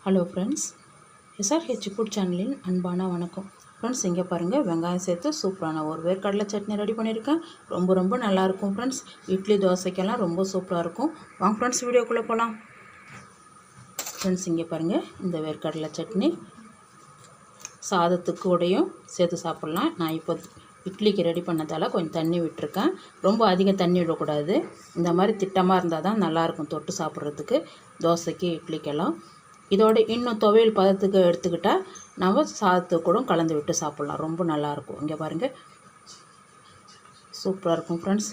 Hello friends, SRH food சேனலின் அன்பான வணக்கம். ஃப்ரெண்ட்ஸ், இங்கே பாருங்கள், வெங்காயம் சேர்த்து சூப்பரான ஒரு வேர்க்கடலை சட்னி ரெடி பண்ணியிருக்கேன். ரொம்ப நல்லாயிருக்கும் ஃப்ரெண்ட்ஸ். இட்லி தோசைக்கெல்லாம் ரொம்ப சூப்பராக இருக்கும். வாங்க ஃப்ரெண்ட்ஸ், வீடியோக்குள்ளே போகலாம். ஃப்ரெண்ட்ஸ், இங்கே பாருங்கள், இந்த வேர்க்கடலை சட்னி சாதத்துக்கு கூடயும் சேர்த்து சாப்பிட்லாம். நான் இப்போ இட்லிக்கு ரெடி பண்ணதால் கொஞ்சம் தண்ணி விட்டுருக்கேன். ரொம்ப அதிக தண்ணி விடக்கூடாது. இந்த மாதிரி திட்டமாக இருந்தால் தான் நல்லாயிருக்கும் தொட்டு சாப்பிட்றதுக்கு, தோசைக்கு இட்லிக்கெல்லாம். இதோட இன்னும் துவையல் பதத்துக்கு எடுத்துக்கிட்டால் நம்ம சாதத்துக்கு கூட கலந்து விட்டு சாப்பிட்லாம். ரொம்ப நல்லாயிருக்கும். இங்கே பாருங்கள், சூப்பராக இருக்கும் ஃப்ரெண்ட்ஸ்.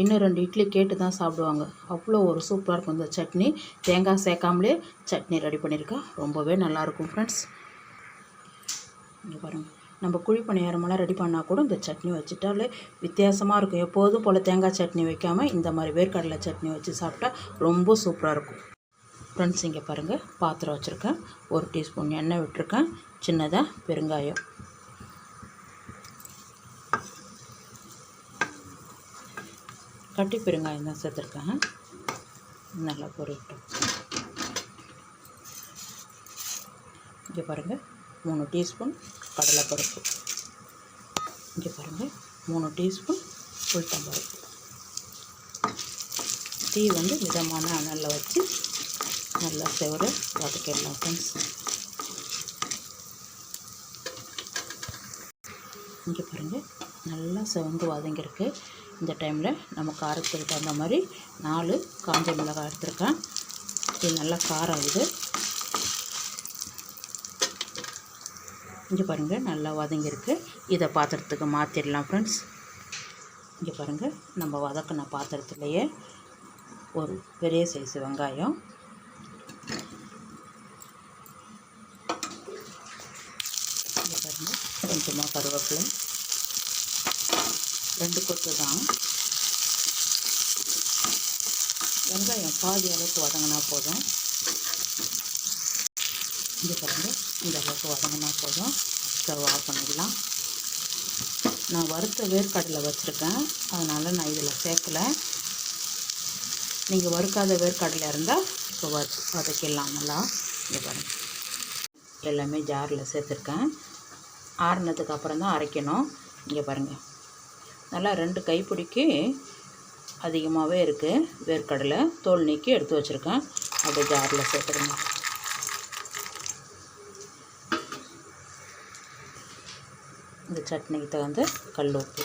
இன்னும் 2 இட்லி கேட்டு தான் சாப்பிடுவாங்க. அவ்வளோ ஒரு சூப்பராக இருக்கும் இந்த சட்னி. தேங்காய் சேர்க்காமலே சட்னி ரெடி பண்ணியிருக்கேன். ரொம்பவே நல்லாயிருக்கும் ஃப்ரெண்ட்ஸ். இங்கே பாருங்கள், நம்ம குழி பணியாரமெல்லாம் ரெடி பண்ணால் கூட இந்த சட்னி வச்சுட்டாலே வித்தியாசமாக இருக்கும். எப்போதும் போல் தேங்காய் சட்னி வைக்காமல் இந்த மாதிரி வேர்க்கடலை சட்னி வச்சு சாப்பிட்டா ரொம்ப சூப்பராக இருக்கும் ஃப்ரெண்ட்ஸ். இங்கே பாருங்கள், பாத்திரம் வச்சுருக்கேன். 1 டீஸ்பூன் எண்ணெய் விட்டுருக்கேன். சின்னதாக பெருங்காயம், கட்டி பெருங்காயம் தான் சேர்த்துருக்கேன். நல்லா பொரியட்டும். இங்கே பாருங்கள், 3 டீஸ்பூன் கடலைப்பருப்பு. இங்கே பாருங்கள், 3 டீஸ்பூன் உளுத்தம்பருப்பு. டீ மிதமான அனலில் வச்சு நல்லா செவர வதக்கிடலாம் ஃப்ரெண்ட்ஸ். இங்கே பாருங்கள், நல்லா செவந்து வதங்கியிருக்கு. இந்த டைமில் நம்ம காரத்துக்கு தகுந்த மாதிரி 4 காஞ்ச மிளகாய் எடுத்துருக்கேன். இது நல்லா காரம். இங்கே பாருங்கள், நல்லா வதங்கியிருக்கு. இதை பாத்திரத்துக்கு மாற்றிடலாம் ஃப்ரெண்ட்ஸ். இங்கே பாருங்கள், நம்ம வதக்கின பாத்திரத்துலேயே ஒரு பெரிய சைஸ் வெங்காயம், இங்கே பாருங்கள், கொஞ்சமாக கருவேப்பிலை, 2 கொத்து தான். வெங்காயம் பாதி அளவுக்கு வதங்கினா போதும். இங்கே பாருங்கள், இந்த அளவுக்கு வதங்கினா போதும். ஸ்டவ் ஆஃப் பண்ணிடலாம். நான் வறுத்த வேர்க்கடலை வச்சுருக்கேன், அதனால் நான் இதில் சேர்க்கலை. நீங்கள் வறுக்காத வேர்க்கடலை இருந்தால் இப்போ வதக்கிடலாம் நல்லா. இங்கே பாருங்கள், எல்லாமே ஜாரில் சேர்த்துருக்கேன். ஆறுனதுக்கு அப்புறம் தான் அரைக்கணும். இங்கே பாருங்கள், நல்லா 2 கைப்பிடிக்கு அதிகமாகவே இருக்குது வேர்க்கடலை. தோல் நீக்கி எடுத்து வச்சுருக்கேன். அப்படியே ஜாரில் சேர்த்துருங்க. இந்த சட்னிக்கு தகுந்த கல் உப்பு.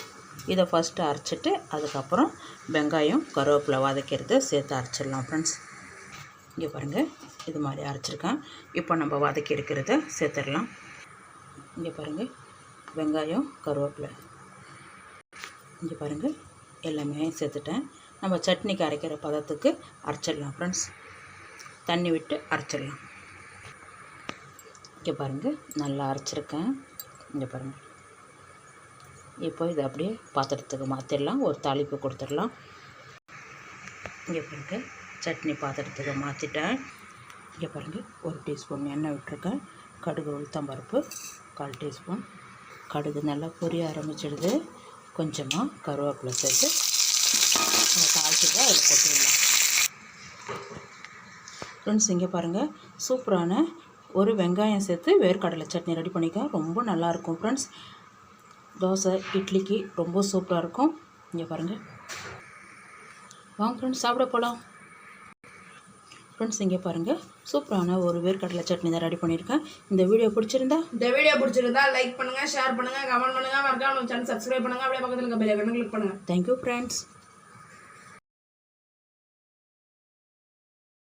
இதை ஃபஸ்ட்டு அரைச்சிட்டு அதுக்கப்புறம் வெங்காயம் கருவேப்பிலை வதக்கிறது சேர்த்து அரைச்சிடலாம் ஃப்ரெண்ட்ஸ். இங்கே பாருங்கள், இது மாதிரி அரைச்சிருக்கேன். இப்போ நம்ம வதக்கி இருக்கிறத சேர்த்துடலாம். இங்கே பாருங்கள், வெங்காயம் கருவேப்பிலை, இங்கே பாருங்கள், எல்லாமே சேர்த்துட்டேன். நம்ம சட்னிக்கு அரைக்கிற பதத்துக்கு அரைச்சிடலாம் ஃப்ரெண்ட்ஸ். தண்ணி விட்டு அரைச்சிடலாம். இங்கே பாருங்கள், நல்லா அரைச்சிருக்கேன். இங்கே பாருங்கள், இப்போ இதை அப்படியே பாத்திரத்துக்கு மாற்றிடலாம். ஒரு தாளிப்பு கொடுத்துடலாம். இங்கே பாருங்கள், சட்னி பாத்திரத்துக்கு மாற்றிட்டேன். இங்கே பாருங்கள், 1 டீஸ்பூன் எண்ணெய் விட்டுருக்கேன். கடுகு உளுத்தம்பருப்பு 1/4 டீஸ்பூன். கடுகு நல்லா பொரிய ஆரம்பிச்சிடுது. கொஞ்சமாக கருவேப்பிலை சேர்த்து தாளிச்சுட்டு அதில் கொட்டிடலாம் ஃப்ரெண்ட்ஸ். இங்கே பாருங்கள், சூப்பரான ஒரு வெங்காயம் சேர்த்து வேர்க்கடலை சட்னி ரெடி பண்ணிக்க. ரொம்ப நல்லாயிருக்கும் ஃப்ரெண்ட்ஸ். தோசை இட்லிக்கு ரொம்ப சூப்பராக இருக்கும். இங்கே பாருங்கள், வாங்க ஃப்ரெண்ட்ஸ் சாப்பிட போகலாம். ஃப்ரெண்ட்ஸ், இங்கே பாருங்கள், சூப்பரான ஒரு வேர்க்கடலை சட்னி தான் ரெடி பண்ணியிருக்கேன். இந்த வீடியோ பிடிச்சிருந்தா லைக் பண்ணுங்கள், ஷேர் பண்ணுங்கள், கமெண்ட் பண்ணுங்கள், மறக்காம நம்ம சேனல் சப்ஸ்கிரைப் பண்ணுங்கள். அப்படியே பக்கத்தில் இருக்க பெல் ஐகானை கிளிக் பண்ணுங்கள். Thank you friends.